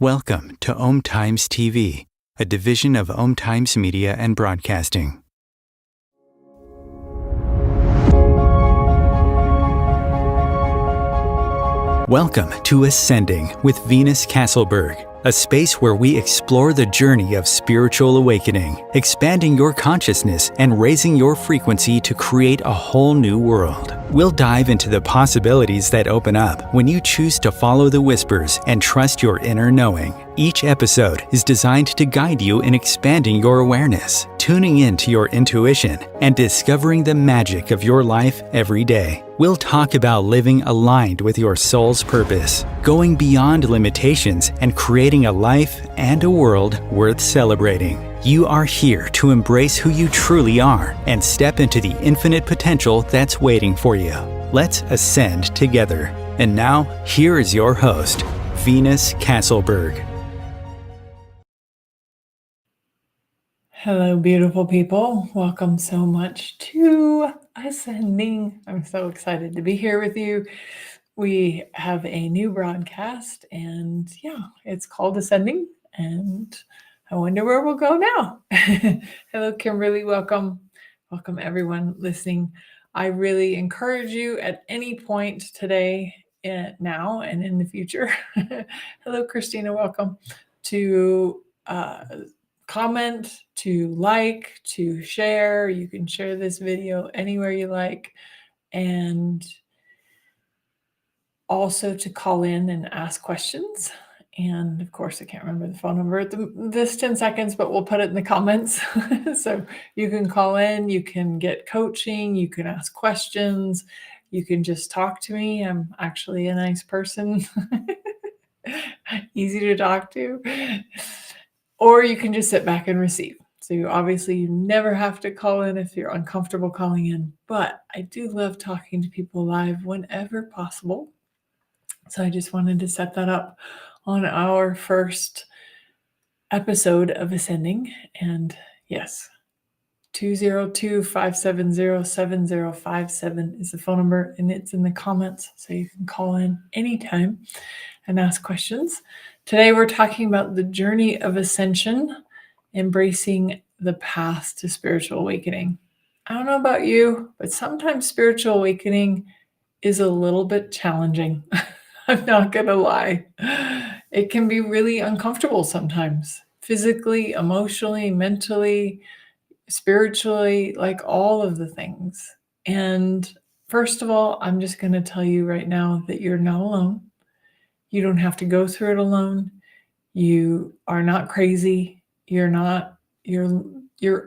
Welcome to Om Times TV, a division of Om Times Media and Broadcasting. Welcome to Ascending with Venus Castleberg, a space where we explore the journey of spiritual awakening, expanding your consciousness and raising your frequency to create a whole new world. We'll dive into the possibilities that open up when you choose to follow the whispers and trust your inner knowing. Each episode is designed to guide you in expanding your awareness, tuning into your intuition, and discovering the magic of your life every day. We'll talk about living aligned with your soul's purpose, going beyond limitations and creating a life and a world worth celebrating. You are here to embrace who you truly are and step into the infinite potential that's waiting for you. Let's ascend together. And now, here is your host, Venus Castleberg. Hello, beautiful people. Welcome so much to Ascending. I'm so excited to be here with you. We have a new broadcast, and it's called Ascending, and I wonder where we'll go now. Hello, Kimberly. Welcome. Welcome, everyone listening. I really encourage you at any point today, now and in the future. Hello, Christina. Welcome to comment, to like, to share. You can share this video anywhere you like, and also to call in and ask questions. And of course, I can't remember the phone number at this 10 seconds, but we'll put it in the comments. So you can call in, you can get coaching, you can ask questions, you can just talk to me. I'm actually a nice person, easy to talk to. Or you can just sit back and receive. So you never have to call in if you're uncomfortable calling in, but I do love talking to people live whenever possible. So I just wanted to set that up on our first episode of Ascending. And yes, 202-570-7057 is the phone number, and it's in the comments. So you can call in anytime and ask questions. Today, we're talking about the journey of ascension, embracing the path to spiritual awakening. I don't know about you, but sometimes spiritual awakening is a little bit challenging. I'm not going to lie. It can be really uncomfortable sometimes, physically, emotionally, mentally, spiritually, like all of the things. And first of all, I'm just going to tell you right now that you're not alone. You don't have to go through it alone. You are not crazy. You're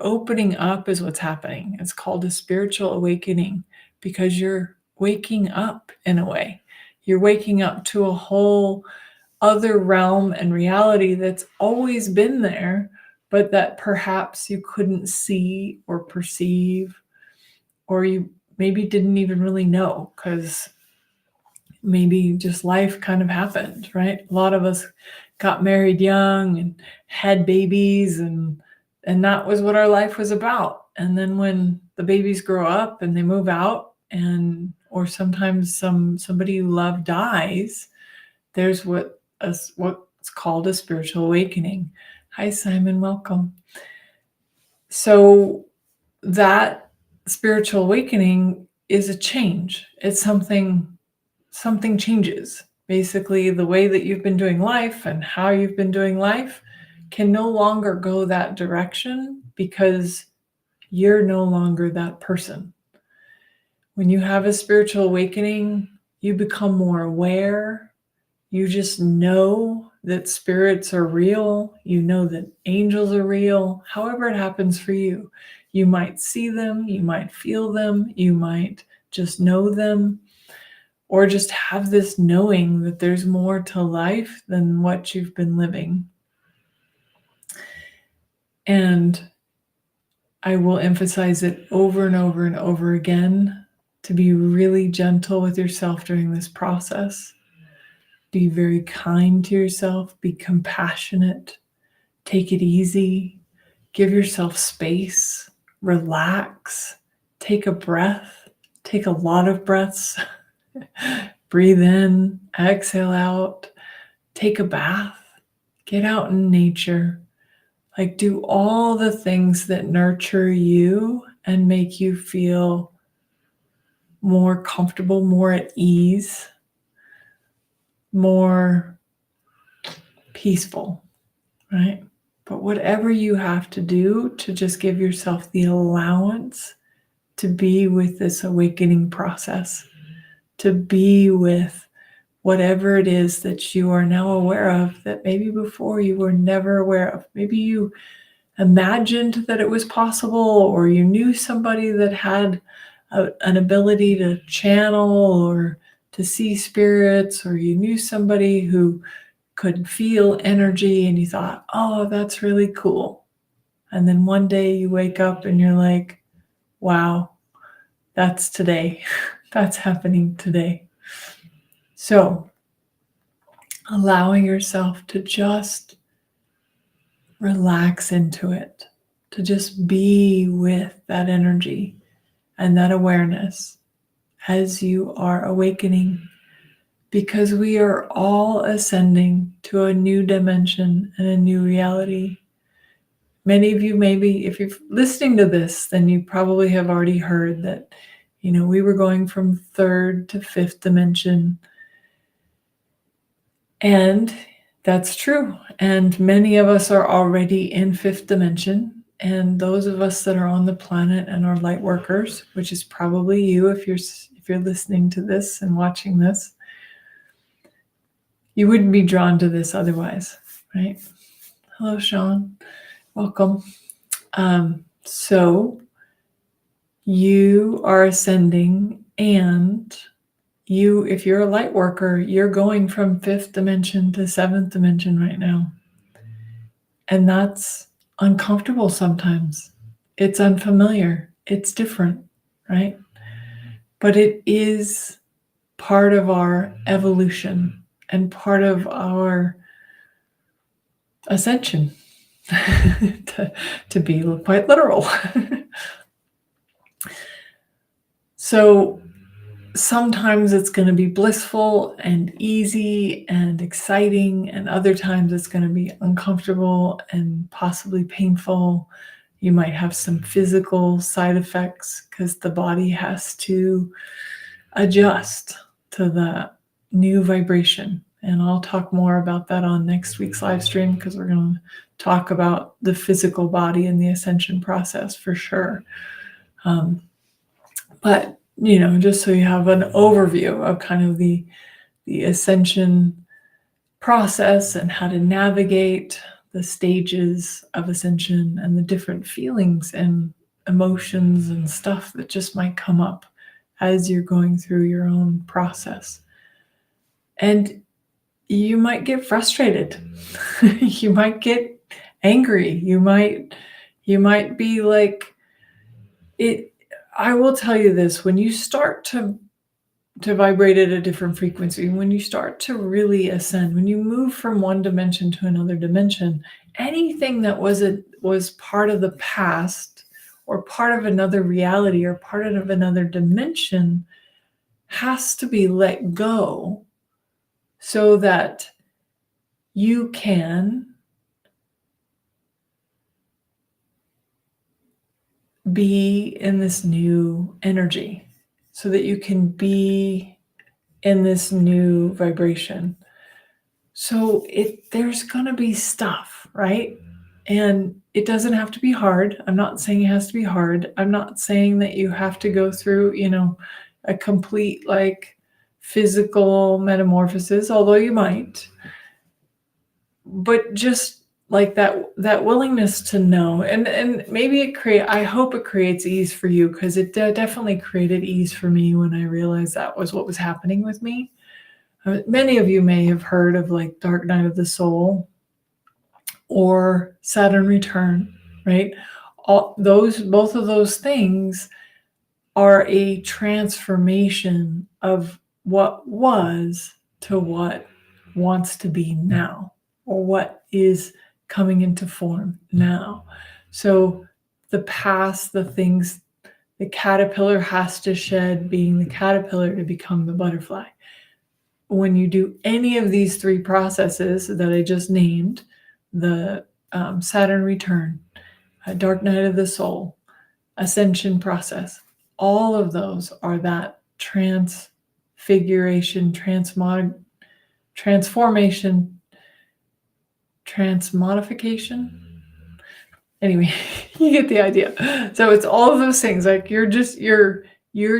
opening up is what's happening. It's called a spiritual awakening because you're waking up in a way. You're waking up to a whole other realm and reality that's always been there, but that perhaps you couldn't see or perceive, or you maybe didn't even really know because maybe just life kind of happened, right? A lot of us got married young and had babies, and that was what our life was about. And then when the babies grow up and they move out, or sometimes somebody you love dies, there's what's called a spiritual awakening. Hi, Simon, welcome. So that spiritual awakening is a change. It's something changes. Basically, the way that you've been doing life and how you've been doing life can no longer go that direction because you're no longer that person. When you have a spiritual awakening, you become more aware. You just know that spirits are real. You know that angels are real. However it happens for you. You might see them, you might feel them, you might just know them, or just have this knowing that there's more to life than what you've been living. And I will emphasize it over and over and over again to be really gentle with yourself during this process. Be very kind to yourself. Be compassionate. Take it easy. Give yourself space. Relax. Take a breath. Take a lot of breaths. Breathe in, exhale out, take a bath, Get out in nature. Like, do all the things that nurture you and make you feel more comfortable, more at ease, more peaceful, right? But whatever you have to do to just give yourself the allowance to be with this awakening process, to be with whatever it is that you are now aware of that maybe before you were never aware of. Maybe you imagined that it was possible, or you knew somebody that had an ability to channel or to see spirits, or you knew somebody who could feel energy and you thought, oh, that's really cool. And then one day you wake up and you're like, wow, that's today. That's happening today. So allowing yourself to just relax into it, to just be with that energy and that awareness as you are awakening, because we are all ascending to a new dimension and a new reality. Many of you, maybe if you're listening to this, then you probably have already heard that, we were going from third to fifth dimension. And that's true. And many of us are already in fifth dimension. And those of us that are on the planet and are light workers, which is probably you if you're listening to this and watching this, you wouldn't be drawn to this otherwise, right? Hello, Sean. Welcome. So you are ascending, and if you're a light worker, you're going from fifth dimension to seventh dimension right now. And that's uncomfortable sometimes. It's unfamiliar. It's different, right? But it is part of our evolution and part of our ascension, to be quite literal. So sometimes it's going to be blissful and easy and exciting, and other times it's going to be uncomfortable and possibly painful. You might have some physical side effects because the body has to adjust to the new vibration. And I'll talk more about that on next week's live stream, because we're going to talk about the physical body and the ascension process for sure. But, just so you have an overview of kind of the ascension process and how to navigate the stages of ascension and the different feelings and emotions and stuff that just might come up as you're going through your own process. And you might get frustrated. You might get angry. You might be like it. I will tell you this: when you start to vibrate at a different frequency, when you start to really ascend, when you move from one dimension to another dimension, anything that was part of the past or part of another reality or part of another dimension has to be let go, so that you can be in this new energy, so that you can be in this new vibration. So there's going to be stuff, right? And it doesn't have to be hard. I'm not saying it has to be hard. I'm not saying that you have to go through, a complete physical metamorphosis, although you might. But just like that willingness to know, and maybe I hope it creates ease for you, because it definitely created ease for me when I realized that was what was happening with me. Many of you may have heard of Dark Night of the Soul or Saturn Return, right? Both of those things are a transformation of what was to what wants to be now, or what is coming into form now. So the past, the things the caterpillar has to shed being the caterpillar to become the butterfly. When you do any of these three processes that I just named, the Saturn return, dark night of the soul, ascension process. All of those are that transfiguration, transformation, transmodification. Anyway, you get the idea. So it's all of those things. Like you're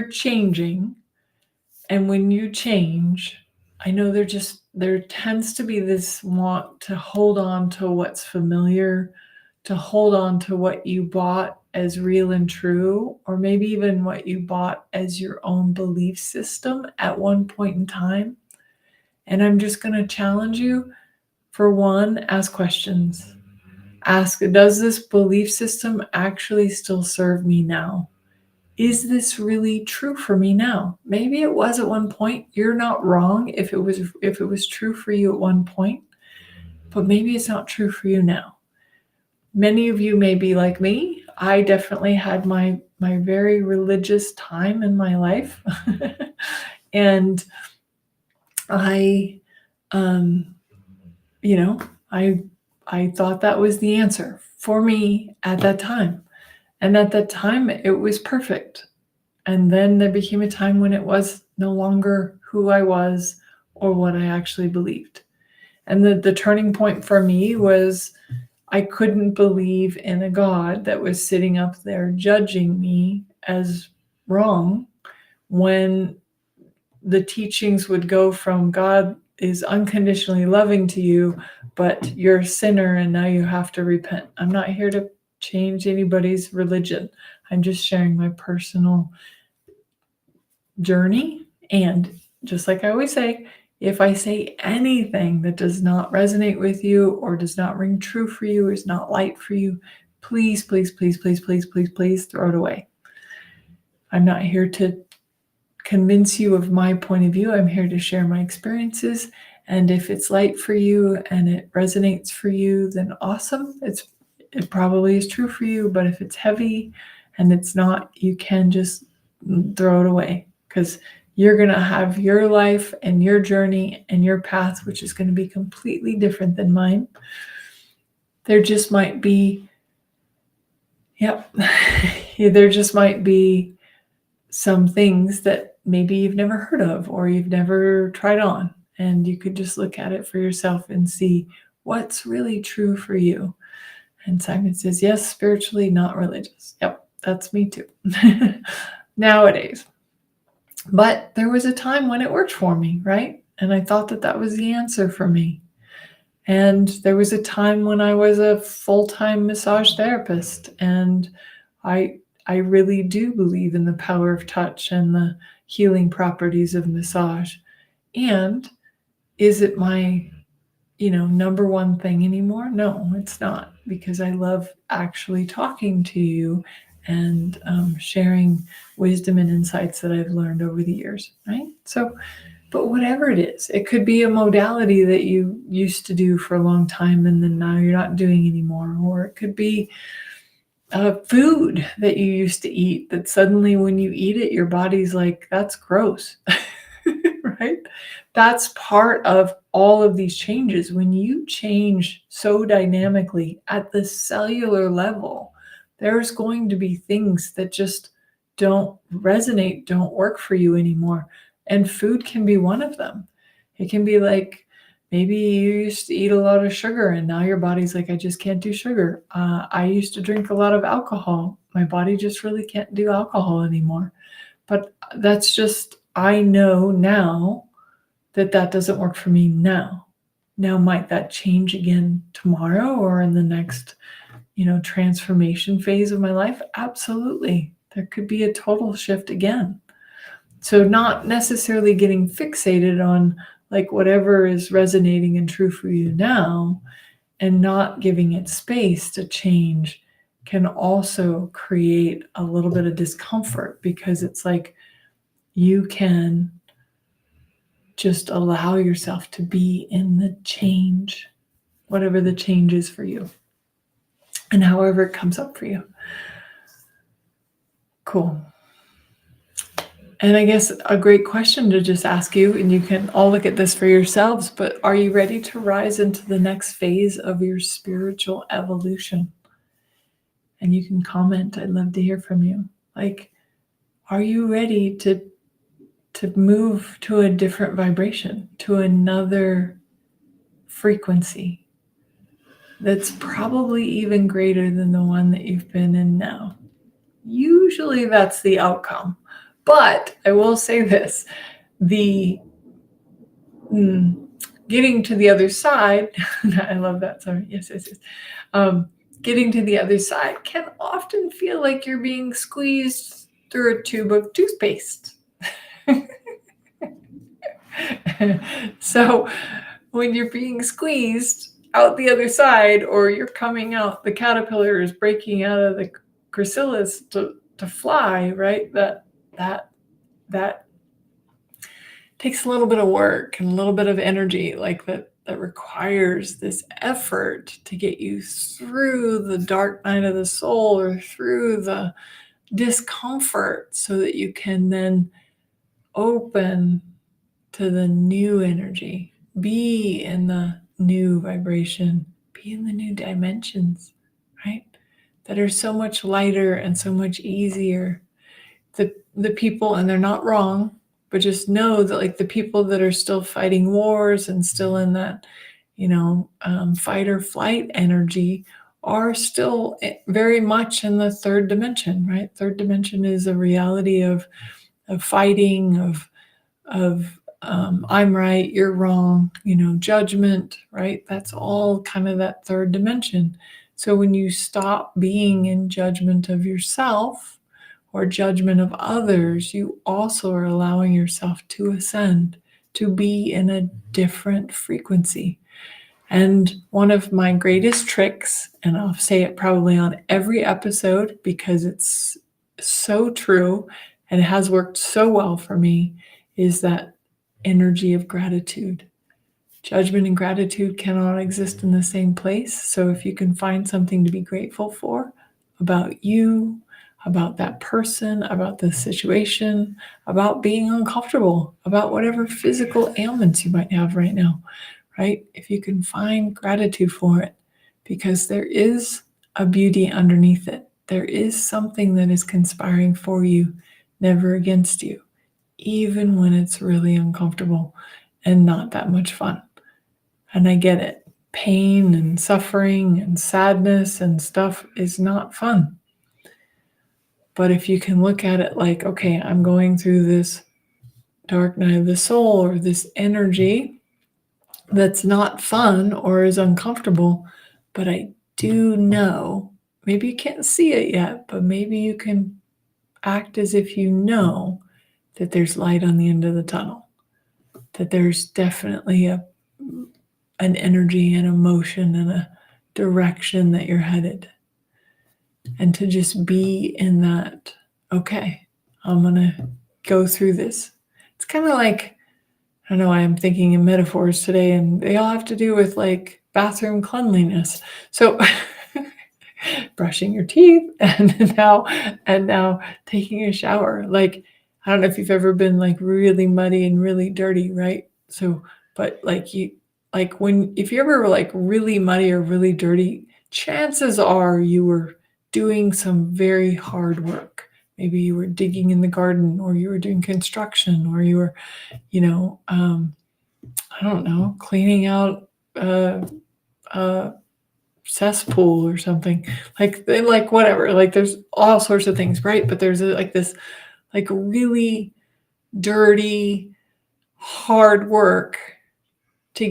changing, and when you change, I know there tends to be this want to hold on to what's familiar, to hold on to what you bought as real and true, or maybe even what you bought as your own belief system at one point in time. And I'm just going to challenge you. For one, ask questions. Ask, does this belief system actually still serve me now? Is this really true for me now? Maybe it was at one point. You're not wrong if it was true for you at one point, but maybe it's not true for you now. Many of you may be like me. I definitely had my very religious time in my life. And I I thought that was the answer for me at that time. And at that time, it was perfect. And then there became a time when it was no longer who I was or what I actually believed. And the turning point for me was I couldn't believe in a God that was sitting up there judging me as wrong when the teachings would go from God is unconditionally loving to you, but you're a sinner and now you have to repent. I'm not here to change anybody's religion. I'm just sharing my personal journey. And just like I always say, if I say anything that does not resonate with you or does not ring true for you, is not light for you, please, please, please, please, please, please, please throw it away. I'm not here to convince you of my point of view. I'm here to share my experiences. And if it's light for you and it resonates for you, then awesome. It probably is true for you. But if it's heavy and it's not, you can just throw it away, because you're going to have your life and your journey and your path, which is going to be completely different than mine. There just might be, there just might be some things that maybe you've never heard of or you've never tried on. And you could just look at it for yourself and see what's really true for you. And Simon says, yes, spiritually, not religious. Yep, that's me too. Nowadays. But there was a time when it worked for me, right? And I thought that was the answer for me. And there was a time when I was a full-time massage therapist, and I really do believe in the power of touch and the healing properties of massage. And is it my, number one thing anymore? No, it's not, because I love actually talking to you and sharing wisdom and insights that I've learned over the years, right? So, but whatever it is, it could be a modality that you used to do for a long time and then now you're not doing anymore. Or it could be food that you used to eat that suddenly when you eat it, your body's like, that's gross, right? That's part of all of these changes. When you change so dynamically at the cellular level, there's going to be things that just don't resonate, don't work for you anymore. And food can be one of them. It can be like, maybe you used to eat a lot of sugar and now your body's like, I just can't do sugar. I used to drink a lot of alcohol. My body just really can't do alcohol anymore. But that's just, I know now that doesn't work for me now. Now, might that change again tomorrow or in the next, transformation phase of my life? Absolutely. There could be a total shift again. So not necessarily getting fixated on like whatever is resonating and true for you now and not giving it space to change can also create a little bit of discomfort, because it's like you can just allow yourself to be in the change, whatever the change is for you and however it comes up for you. Cool. And I guess a great question to just ask you, and you can all look at this for yourselves, but are you ready to rise into the next phase of your spiritual evolution? And you can comment. I'd love to hear from you. Like, are you ready to move to a different vibration, to another frequency that's probably even greater than the one that you've been in now? Usually that's the outcome. But I will say this, the getting to the other side, I love that. Sorry. Yes. Getting to the other side can often feel like you're being squeezed through a tube of toothpaste. So when you're being squeezed out the other side, or you're coming out, the caterpillar is breaking out of the chrysalis to fly, right? That takes a little bit of work and a little bit of energy, like that requires this effort to get you through the dark night of the soul, or through the discomfort, so that you can then open to the new energy, be in the new vibration, be in the new dimensions, right? That are so much lighter and so much easier. The people, and they're not wrong, but just know that, like, the people that are still fighting wars and still in that, fight or flight energy, are still very much in the third dimension, right? Third dimension is a reality of fighting, of I'm right, you're wrong, judgment, right? That's all kind of that third dimension. So when you stop being in judgment of yourself or judgment of others, you also are allowing yourself to ascend, to be in a different frequency. And one of my greatest tricks, and I'll say it probably on every episode because it's so true and it has worked so well for me, is that energy of gratitude. Judgment and gratitude cannot exist in the same place. So if you can find something to be grateful for about you, about that person, about the situation, about being uncomfortable, about whatever physical ailments you might have right now, right? If you can find gratitude for it, because there is a beauty underneath it. There is something that is conspiring for you, never against you, even when it's really uncomfortable and not that much fun. And I get it. Pain and suffering and sadness and stuff is not fun. But if you can look at it like, okay, I'm going through this dark night of the soul, or this energy that's not fun or is uncomfortable, but I do know, maybe you can't see it yet, but maybe you can act as if you know that there's light on the end of the tunnel, that there's definitely an energy and emotion and a direction that you're headed. And to just be in that, okay, I'm going to go through this. It's kind of like, I don't know, I'm thinking in metaphors today, and they all have to do with like bathroom cleanliness. So brushing your teeth and now taking a shower. Like, I don't know if you've ever been like really muddy and really dirty, right? So, but like if you ever were like really muddy or really dirty, chances are you were doing some very hard work. Maybe you were digging in the garden, or you were doing construction, or you were, I don't know, cleaning out a cesspool or something, like whatever. Like there's all sorts of things, right? But there's like this, like really dirty, hard work to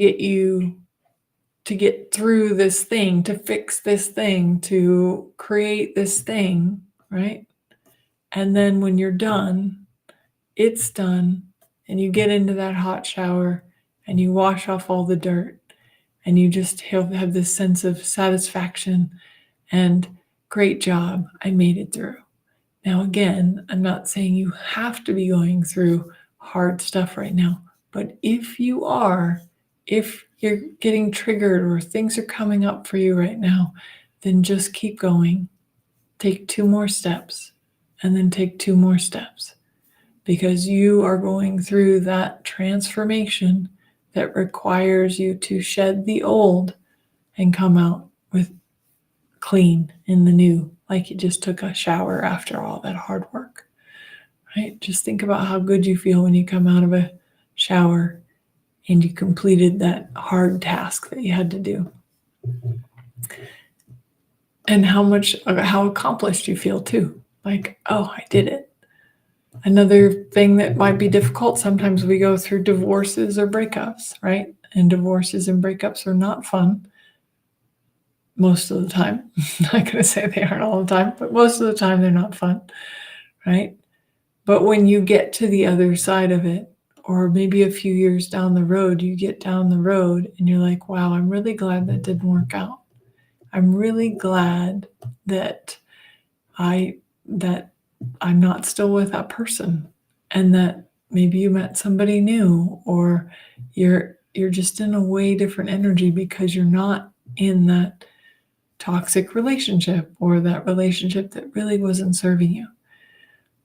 get through this thing, to fix this thing, to create this thing, right? And then when you're done, it's done, and you get into that hot shower and you wash off all the dirt, and you just have this sense of satisfaction and great job, I made it through. Now, again, I'm not saying you have to be going through hard stuff right now, but if you are, if you're getting triggered or things are coming up for you right now, then just keep going. Take 2 more steps, and then take 2 more steps. because you are going through that transformation that requires you to shed the old and come out with clean in the new, like you just took a shower after all that hard work, right? Just think about how good you feel when you come out of a shower and you completed that hard task that you had to do. And how accomplished you feel too. Like, oh, I did it. Another thing that might be difficult, sometimes we go through divorces or breakups, right? And divorces and breakups are not fun most of the time. I'm not going to say they aren't all the time, but most of the time they're not fun, right? But when you get to the other side of it, or maybe a few years down the road, you get down the road and you're like, wow, I'm really glad that didn't work out. I'm really glad that I'm not still with that person, and that maybe you met somebody new, or you're just in a way different energy because you're not in that toxic relationship or that relationship that really wasn't serving you.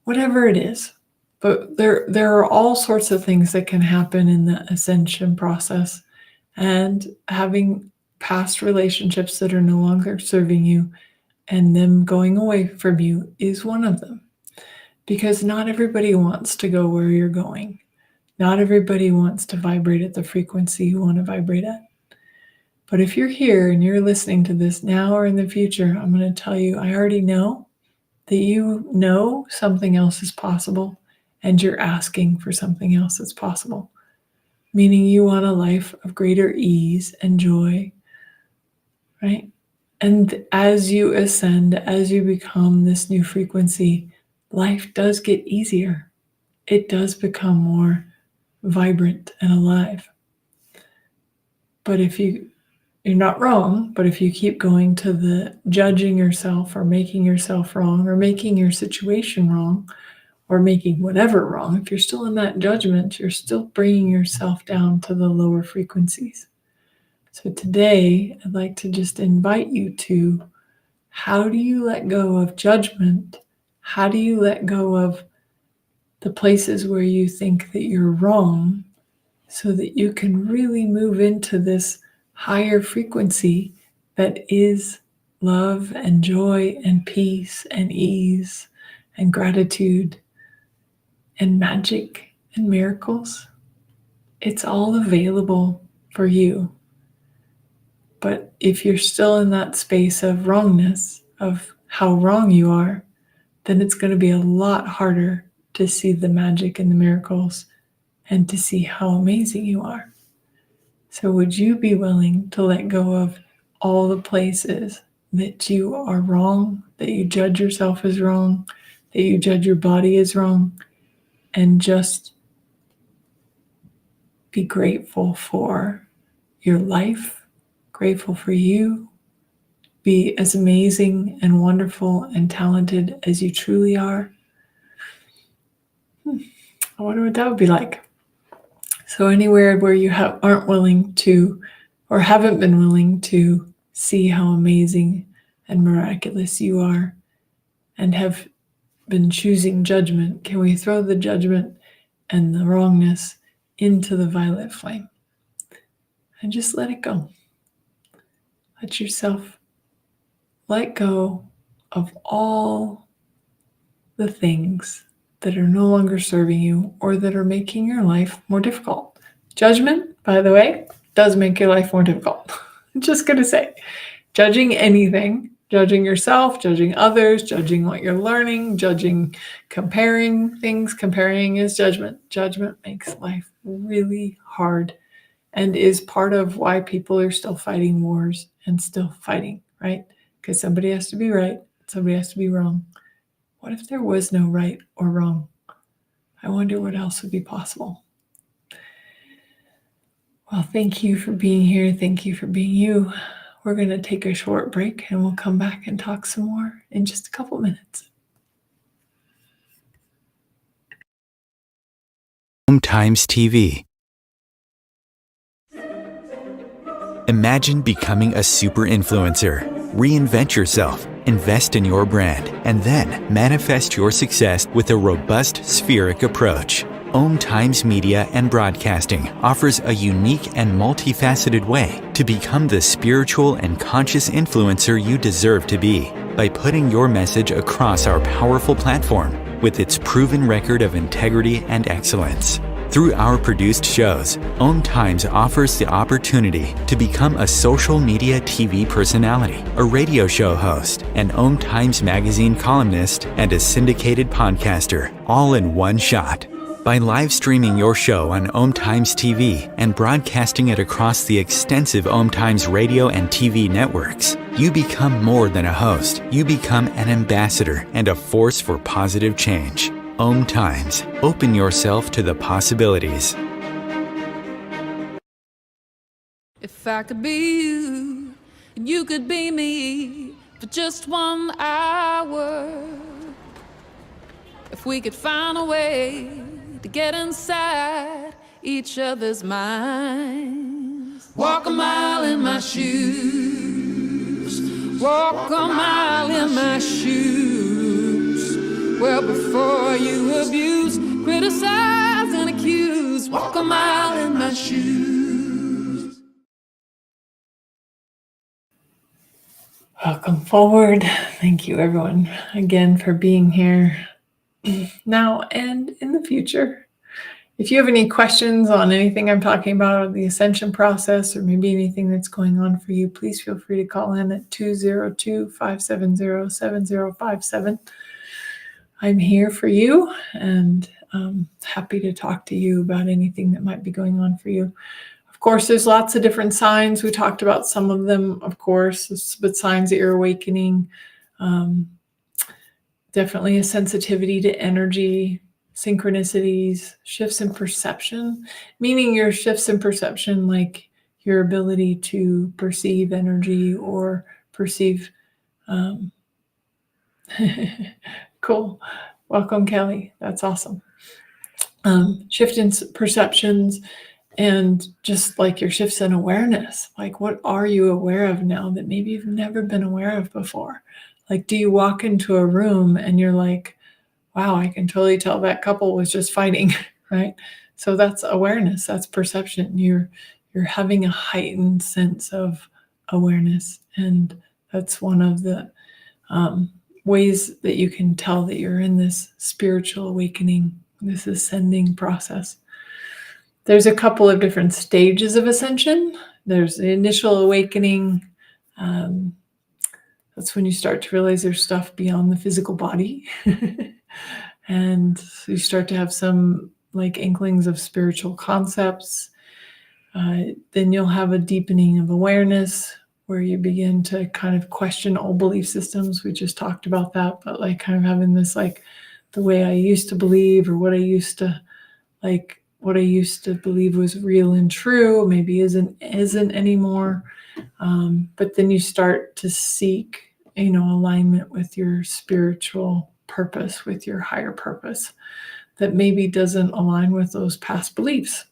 Whatever it is. But there are all sorts of things that can happen in the ascension process, and having past relationships that are no longer serving you and them going away from you is one of them. Because not everybody wants to go where you're going. Not everybody wants to vibrate at the frequency you want to vibrate at. But if you're here and you're listening to this now or in the future, I'm going to tell you, I already know that you know something else is possible, and you're asking for something else that's possible. Meaning you want a life of greater ease and joy, right? And as you ascend, as you become this new frequency, life does get easier. It does become more vibrant and alive. But you're not wrong, but if you keep going to the judging yourself or making yourself wrong or making your situation wrong or making whatever wrong, if you're still in that judgment, you're still bringing yourself down to the lower frequencies. So today, I'd like to just invite you to, how do you let go of judgment? How do you let go of the places where you think that you're wrong, so that you can really move into this higher frequency that is love and joy and peace and ease and gratitude and magic and miracles? It's all available for you. But if you're still in that space of wrongness, of how wrong you are, then it's going to be a lot harder to see the magic and the miracles and to see how amazing you are. So would you be willing to let go of all the places that you are wrong, that you judge yourself as wrong, that you judge your body as wrong, and just be grateful for your life, grateful for you, be as amazing and wonderful and talented as you truly are? I wonder what that would be like. So anywhere where you aren't willing to, or haven't been willing to see how amazing and miraculous you are, and have been choosing judgment, can we throw the judgment and the wrongness into the violet flame and just let it go? Let yourself let go of all the things that are no longer serving you or that are making your life more difficult. Judgment, by the way, does make your life more difficult. I'm just going to say, judging anything, judging yourself, judging others, judging what you're learning, comparing things. Comparing is judgment. Judgment makes life really hard and is part of why people are still fighting wars and still fighting, right? Because somebody has to be right, somebody has to be wrong. What if there was no right or wrong? I wonder what else would be possible. Well, thank you for being here. Thank you for being you. We're going to take a short break and we'll come back and talk some more in just a couple minutes. Times TV. Imagine becoming a super influencer. Reinvent yourself invest in your brand, and then manifest your success with a robust spheric approach. Om Times Media and Broadcasting offers a unique and multifaceted way to become the spiritual and conscious influencer you deserve to be by putting your message across our powerful platform with its proven record of integrity and excellence. Through our produced shows, Om Times offers the opportunity to become a social media TV personality, a radio show host, an Om Times magazine columnist, and a syndicated podcaster, all in one shot. By live streaming your show on Om Times TV and broadcasting it across the extensive Om Times radio and TV networks, you become more than a host. You become an ambassador and a force for positive change. Om Times. Open yourself to the possibilities. If I could be you, and you could be me for just 1 hour. If we could find a way to get inside each other's minds. Walk a mile in my shoes. Walk a mile in my shoes. Well, before you abuse, criticize, and accuse, walk a mile in my shoes. Welcome forward. Thank you, everyone, again for being here now and in the future. If you have any questions on anything I'm talking about, or the Ascension process, or maybe anything that's going on for you, please feel free to call in at 202-570-7057. I'm here for you and happy to talk to you about anything that might be going on for you. Of course, there's lots of different signs. We talked about some of them, of course, but signs that you're awakening. Definitely a sensitivity to energy, synchronicities, shifts in perception, meaning your shifts in perception, like your ability to perceive energy or perceive. Cool. Welcome, Kelly. That's awesome. Shift in perceptions and just like your shifts in awareness. Like, what are you aware of now that maybe you've never been aware of before? Like, do you walk into a room and you're like, wow, I can totally tell that couple was just fighting, right? So that's awareness. That's perception. You're having a heightened sense of awareness. And that's one of the ways that you can tell that you're in this spiritual awakening, this ascending process. There's a couple of different stages of ascension. There's the initial awakening. That's when you start to realize there's stuff beyond the physical body. And you start to have some like inklings of spiritual concepts. Then you'll have a deepening of awareness, where you begin to kind of question old belief systems. We just talked about that, but like kind of having this, like the way I used to believe, or what I used to believe was real and true, maybe isn't anymore. But then you start to seek, alignment with your spiritual purpose, with your higher purpose that maybe doesn't align with those past beliefs.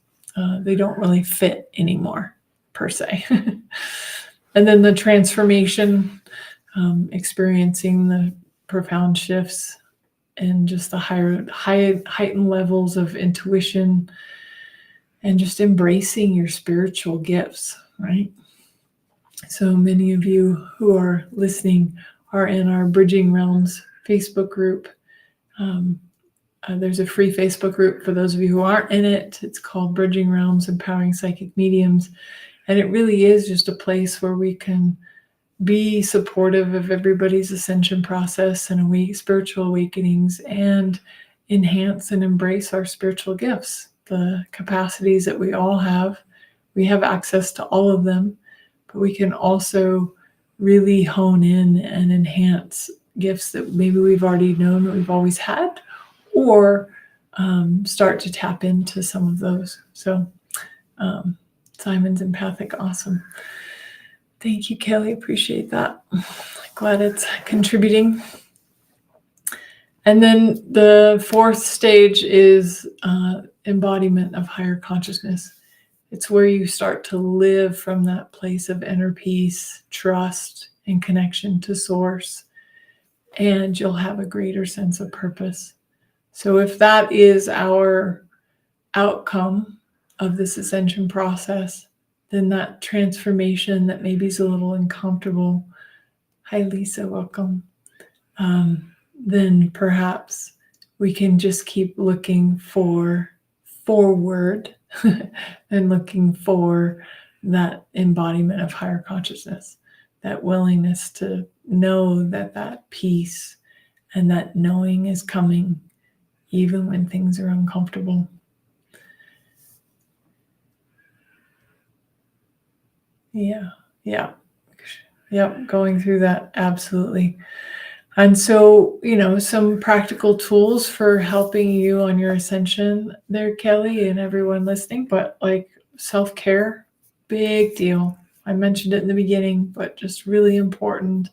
They don't really fit anymore, per se. And then the transformation, experiencing the profound shifts and just the heightened levels of intuition, and just embracing your spiritual gifts, right? So many of you who are listening are in our Bridging Realms Facebook group. There's a free Facebook group for those of you who aren't in it. It's called Bridging Realms, Empowering Psychic Mediums. And it really is just a place where we can be supportive of everybody's ascension process and spiritual awakenings, and enhance and embrace our spiritual gifts, the capacities that we all have. We have access to all of them, but we can also really hone in and enhance gifts that maybe we've already known that we've always had, or start to tap into some of those. So Simon's empathic. Awesome. Thank you, Kelly. Appreciate that. Glad it's contributing. And then the fourth stage is embodiment of higher consciousness. It's where you start to live from that place of inner peace, trust, and connection to source. and you'll have a greater sense of purpose. So if that is our outcome of this ascension process, then that transformation that maybe is a little uncomfortable, hi Lisa, welcome, then perhaps we can just keep looking forward and looking for that embodiment of higher consciousness, that willingness to know that that peace and that knowing is coming even when things are uncomfortable. Yep, going through that, absolutely. And so, some practical tools for helping you on your ascension there, Kelly, and everyone listening, but like self-care, big deal. I mentioned it in the beginning, but just really important.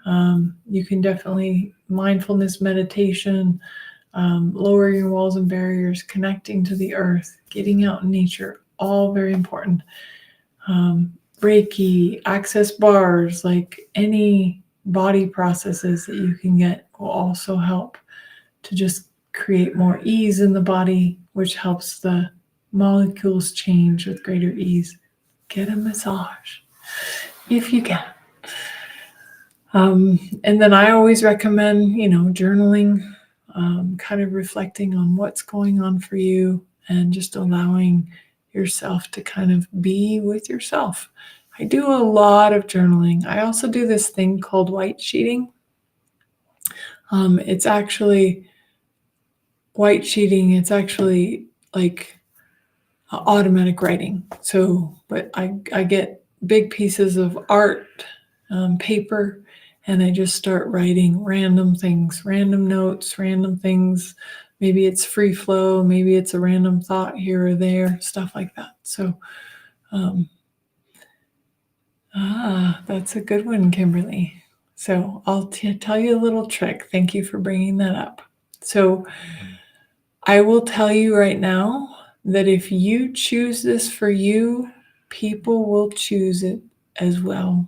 You can definitely mindfulness meditation, lowering your walls and barriers, connecting to the earth, getting out in nature, all very important. Reiki, access bars, like any body processes that you can get will also help to just create more ease in the body, which helps the molecules change with greater ease. Get a massage if you can. And then I always recommend, journaling, kind of reflecting on what's going on for you and just allowing yourself to kind of be with yourself. I do a lot of journaling. I also do this thing called white sheeting. It's actually white sheeting. It's actually like automatic writing. So, but I get big pieces of art, paper, and I just start writing random things, random notes, random things. Maybe it's free flow. Maybe it's a random thought here or there, stuff like that. So, that's a good one, Kimberly. So I'll tell you a little trick. Thank you for bringing that up. So I will tell you right now that if you choose this for you, people will choose it as well.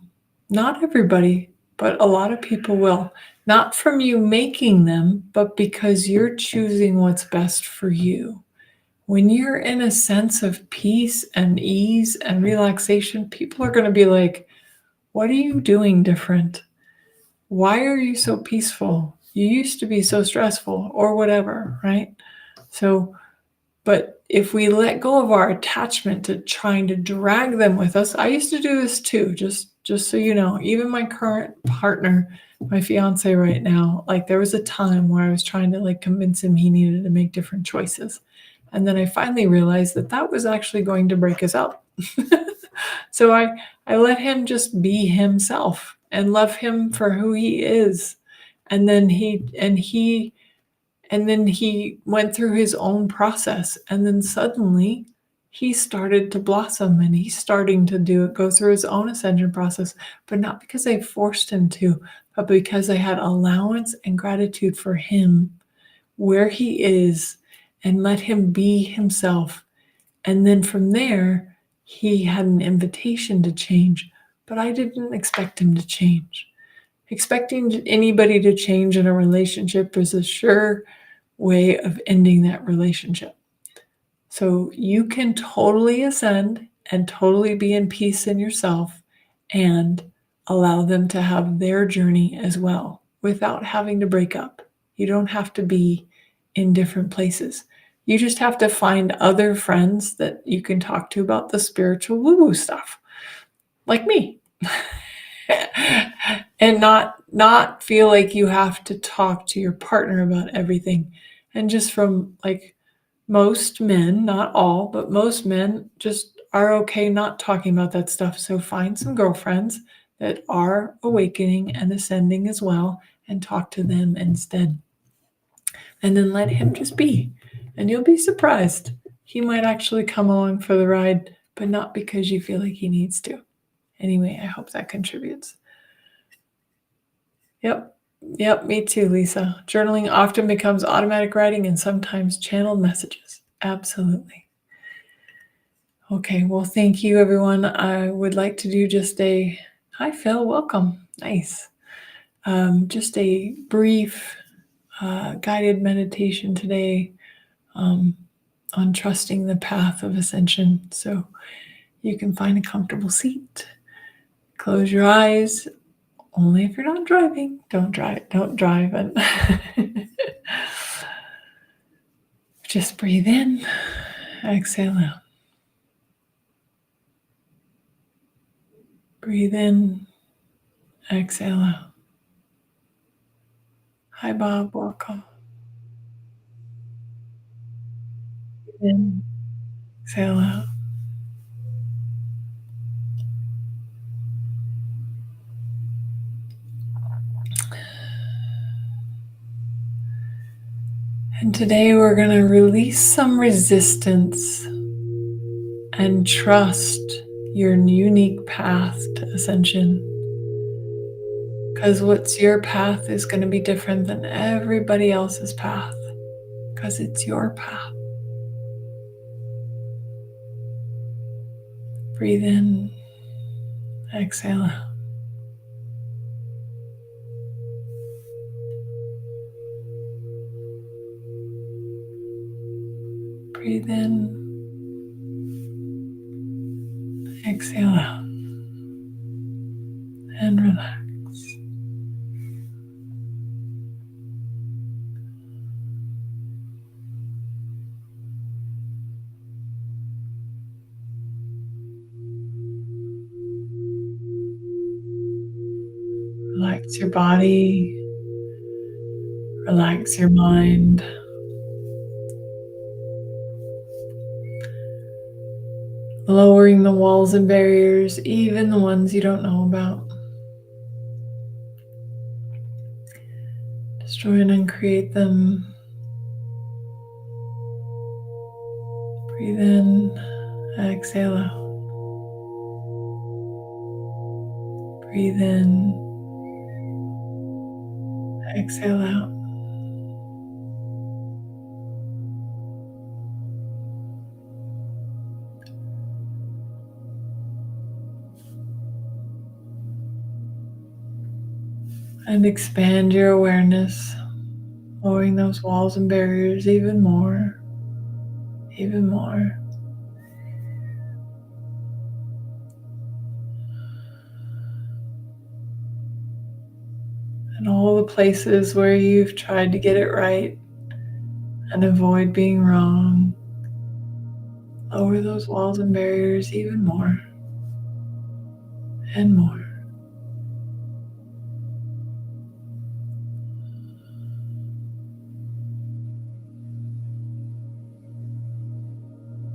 Not everybody, but a lot of people will. Not from you making them, but because you're choosing what's best for you. When you're in a sense of peace and ease and relaxation, people are going to be like, what are you doing different? Why are you so peaceful? You used to be so stressful or whatever, right? So, but if we let go of our attachment to trying to drag them with us, I used to do this too, just so you know, even my current partner, my fiance right now, like there was a time where I was trying to like convince him he needed to make different choices. And then I finally realized that that was actually going to break us up. So I let him just be himself and love him for who he is. And then he went through his own process. And then suddenly he started to blossom and he's starting to go through his own ascension process, but not because I forced him to, but because I had allowance and gratitude for him where he is and let him be himself. And then from there, he had an invitation to change, but I didn't expect him to change. Expecting anybody to change in a relationship is a sure way of ending that relationship. So you can totally ascend and totally be in peace in yourself and allow them to have their journey as well without having to break up. You don't have to be in different places. You just have to find other friends that you can talk to about the spiritual woo-woo stuff, like me. And not feel like you have to talk to your partner about everything. And just from like most men, not all, but most men just are okay not talking about that stuff. So find some girlfriends that are awakening and ascending as well and talk to them instead. And then let him just be. And you'll be surprised. He might actually come along for the ride, but not because you feel like he needs to. Anyway, I hope that contributes. Yep, me too, Lisa. Journaling often becomes automatic writing and sometimes channeled messages. Absolutely. Okay, well, thank you, everyone. I would like to do just hi, Phil, welcome. Nice. Just a brief guided meditation today on trusting the path of ascension. So you can find a comfortable seat, close your eyes, only if you're not driving. Don't drive. And just breathe in, exhale out. Breathe in, exhale out. Hi, Bob. Welcome. Breathe in, exhale out. And today we're going to release some resistance and trust your unique path to ascension. Because what's your path is going to be different than everybody else's path. Because it's your path. Breathe in, exhale out. Breathe in, exhale out, and relax. Relax your body, relax your mind. Lowering the walls and barriers, even the ones you don't know about. Destroy and uncreate them. Breathe in, exhale out. Breathe in, exhale out. And expand your awareness, lowering those walls and barriers even more, even more. And all the places where you've tried to get it right and avoid being wrong, lower those walls and barriers even more and more.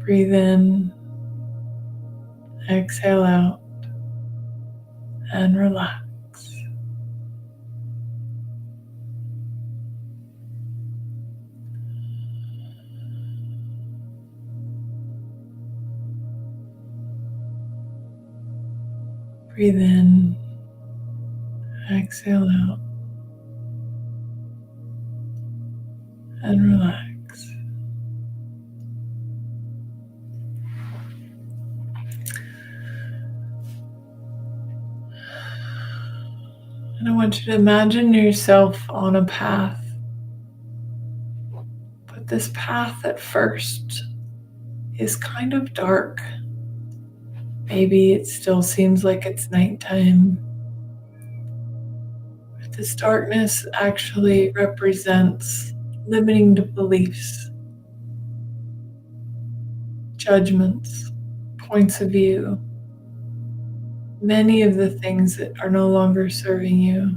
Breathe in, exhale out, and relax. Breathe in, exhale out, and relax. And I want you to imagine yourself on a path. But this path at first is kind of dark. Maybe it still seems like it's nighttime. But this darkness actually represents limiting beliefs, judgments, points of view, many of the things that are no longer serving you.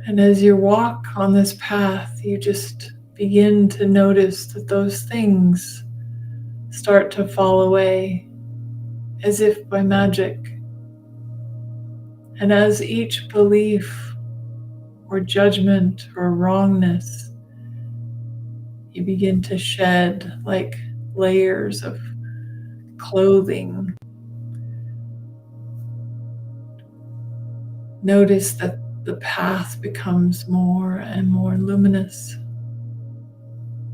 And as you walk on this path, you just begin to notice that those things start to fall away as if by magic. And as each belief or judgment or wrongness, you begin to shed like layers of clothing. Notice that the path becomes more and more luminous.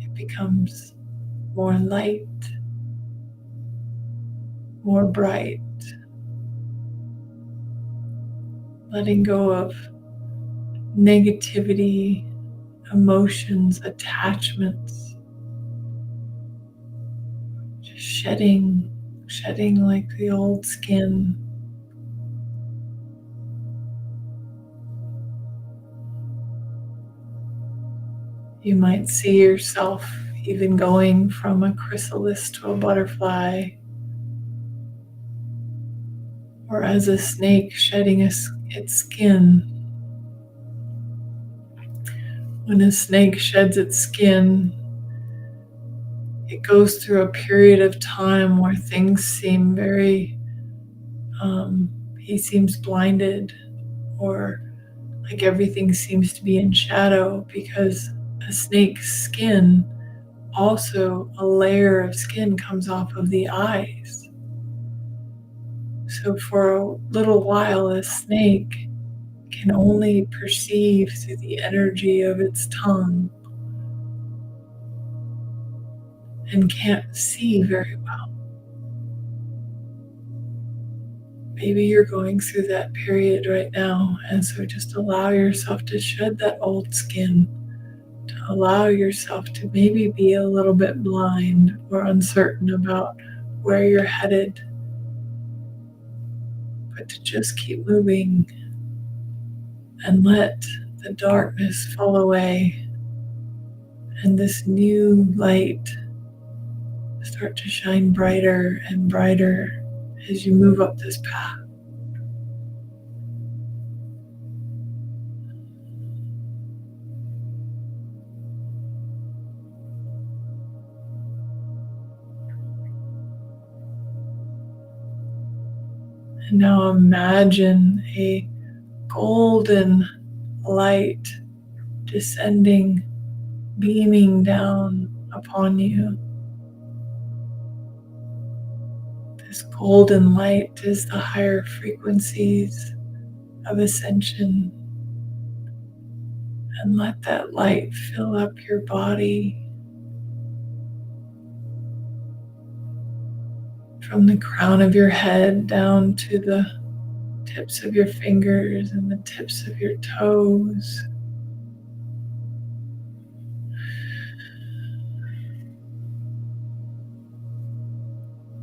It becomes more light, more bright. letting go of negativity, emotions, attachments, just shedding like the old skin. You might see yourself even going from a chrysalis to a butterfly, or as a snake shedding its skin. When a snake sheds its skin, it goes through a period of time where things seem very, he seems blinded, or like everything seems to be in shadow, because a snake's skin, also a layer of skin comes off of the eyes. So for a little while, a snake can only perceive through the energy of its tongue and can't see very well. Maybe you're going through that period right now, and so just allow yourself to shed that old skin, to allow yourself to maybe be a little bit blind or uncertain about where you're headed, but to just keep moving and let the darkness fall away and this new light start to shine brighter and brighter as you move up this path. And now imagine a golden light descending, beaming down upon you. This golden light is the higher frequencies of ascension. And let that light fill up your body from the crown of your head down to the tips of your fingers and the tips of your toes.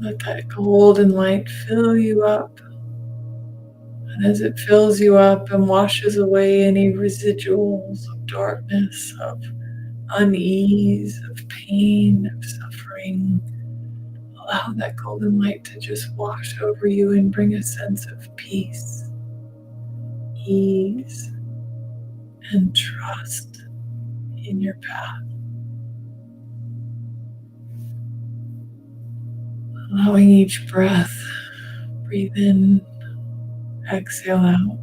Let that golden light fill you up. And as it fills you up and washes away any residuals of darkness, of unease, of pain, of suffering, allow that golden light to just wash over you and bring a sense of peace, ease, and trust in your path. Allowing each breath, breathe in, exhale out.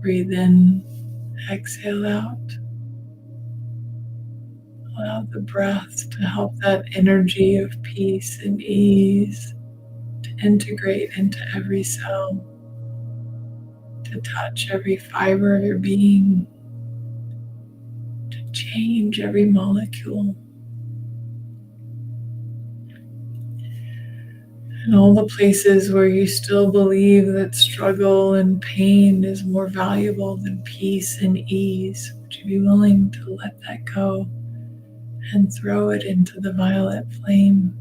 Breathe in, exhale out. Allow the breath to help that energy of peace and ease to integrate into every cell, to touch every fiber of your being, to change every molecule. And all the places where you still believe that struggle and pain is more valuable than peace and ease, would you be willing to let that go and throw it into the violet flame?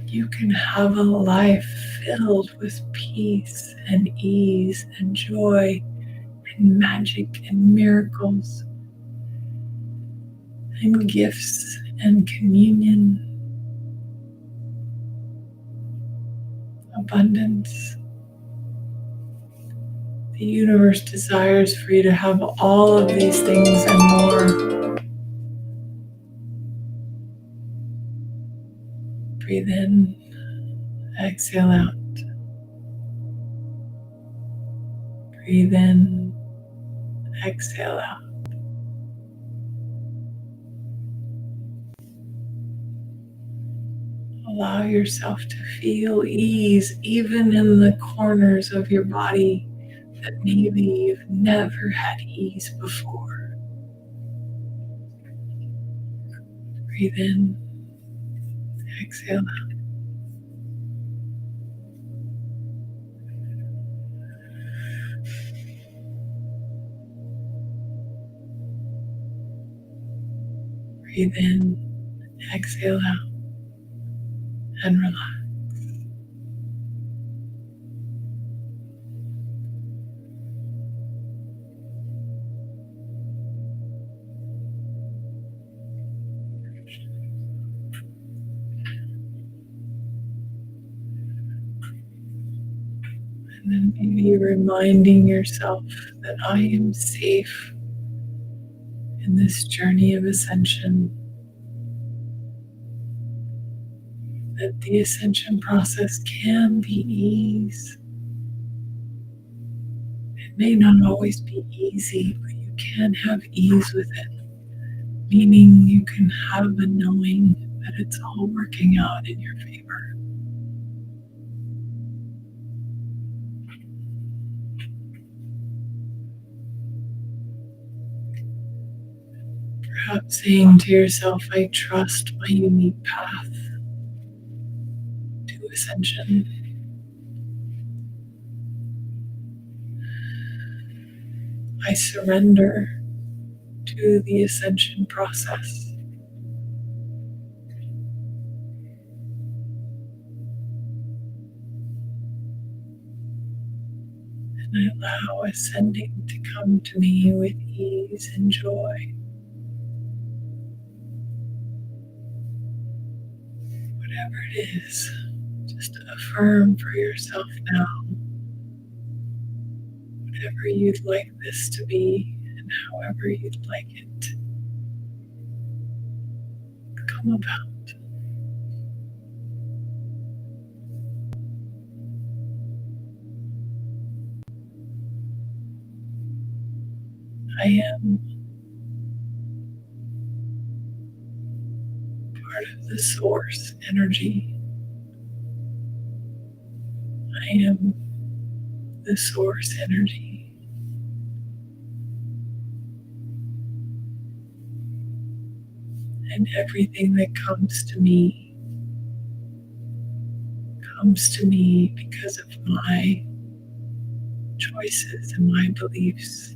You can have a life filled with peace and ease and joy and magic and miracles and gifts and communion, abundance. The universe desires for you to have all of these things and more. Breathe in, exhale out. Breathe in, exhale out. Allow yourself to feel ease even in the corners of your body that maybe you've never had ease before. Breathe in, exhale out. Breathe in, exhale out, and relax. And then maybe reminding yourself that I am safe in this journey of ascension, that the ascension process can be ease. It may not always be easy, but you can have ease with it, meaning you can have a knowing that it's all working out in your favor. Perhaps saying to yourself, I trust my unique path to ascension. I surrender to the ascension process. And I allow ascending to come to me with ease and joy. Whatever it is, just affirm for yourself now whatever you'd like this to be and however you'd like it to come about. I am part of the source energy. I am the source energy. And everything that comes to me because of my choices and my beliefs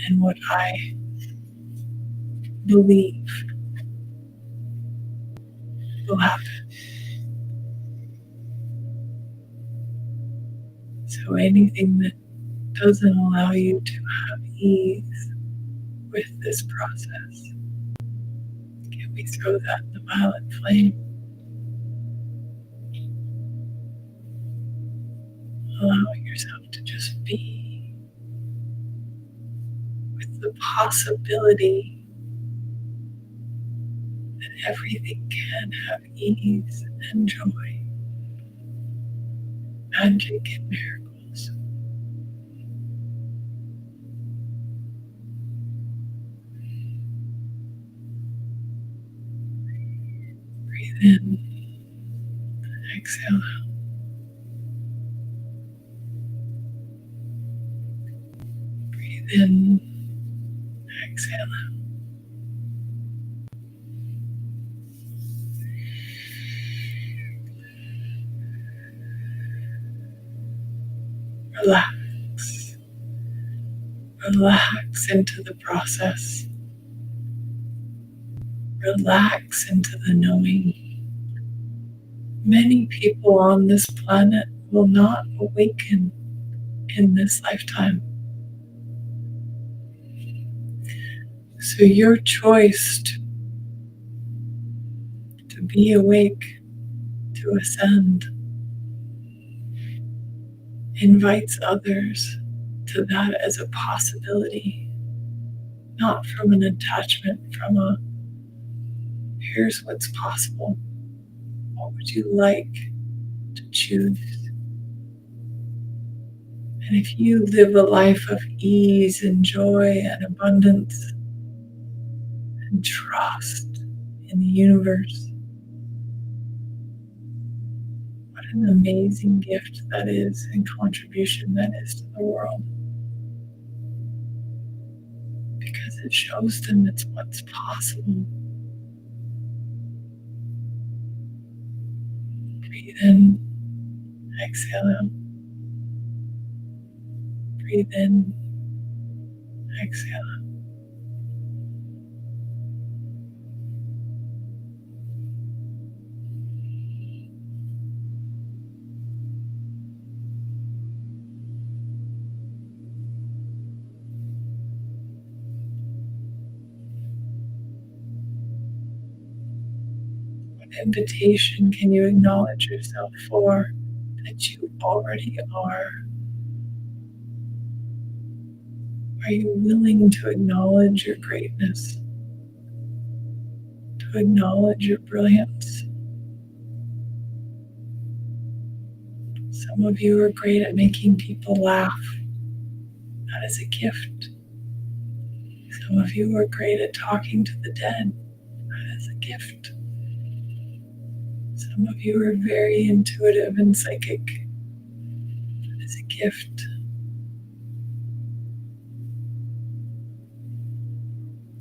and what I believe will happen. So anything that doesn't allow you to have ease with this process, can we throw that in the violet flame? Allowing yourself to just be with the possibility that everything can have ease and joy, magic and miracles. Breathe in, exhale out. Breathe in, exhale out. Relax. Relax into the process. Relax into the knowing. Many people on this planet will not awaken in this lifetime. So your choice to be awake, to ascend, invites others to that as a possibility, not from an attachment, from a here's what's possible. What would you like to choose? And if you live a life of ease and joy and abundance and trust in the universe, what an amazing gift that is and contribution that is to the world. Because it shows them it's what's possible. Breathe in, exhale out. Breathe in, exhale out. invitation can you acknowledge yourself for that you already are? Are you willing to acknowledge your greatness, to acknowledge your brilliance? Some of you are great at making people laugh. That is a gift. Some of you are great at talking to the dead. That is a gift. Some of you are very intuitive and psychic. That is a gift.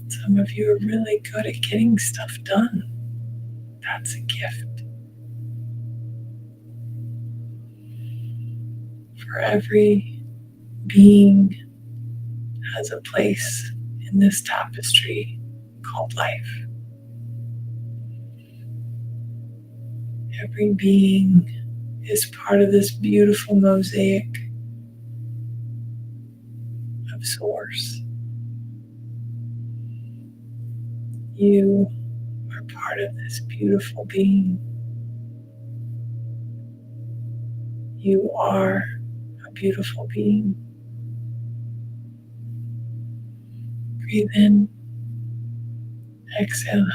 Some of you are really good at getting stuff done. That's a gift. For every being has a place in this tapestry called life. Every being is part of this beautiful mosaic of Source. You are part of this beautiful being. You are a beautiful being. Breathe in, exhale.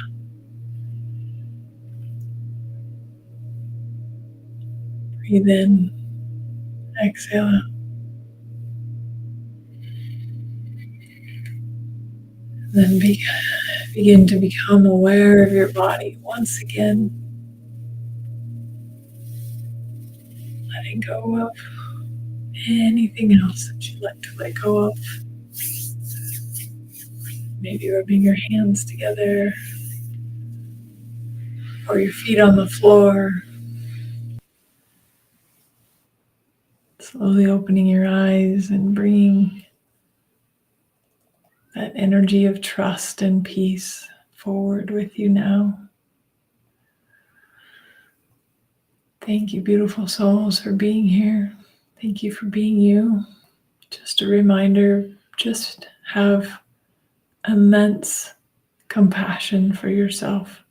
Breathe in, exhale. Then begin to become aware of your body once again. Letting go of anything else that you'd like to let go of. Maybe rubbing your hands together or your feet on the floor. Slowly opening your eyes and bringing that energy of trust and peace forward with you now. Thank you, beautiful souls, for being here. Thank you for being you. Just a reminder, just have immense compassion for yourself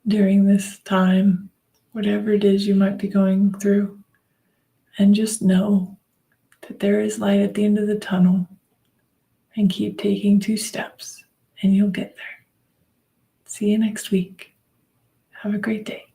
during this time, whatever it is you might be going through. And just know that there is light at the end of the tunnel, and keep taking 2 steps and you'll get there. See you next week. Have a great day.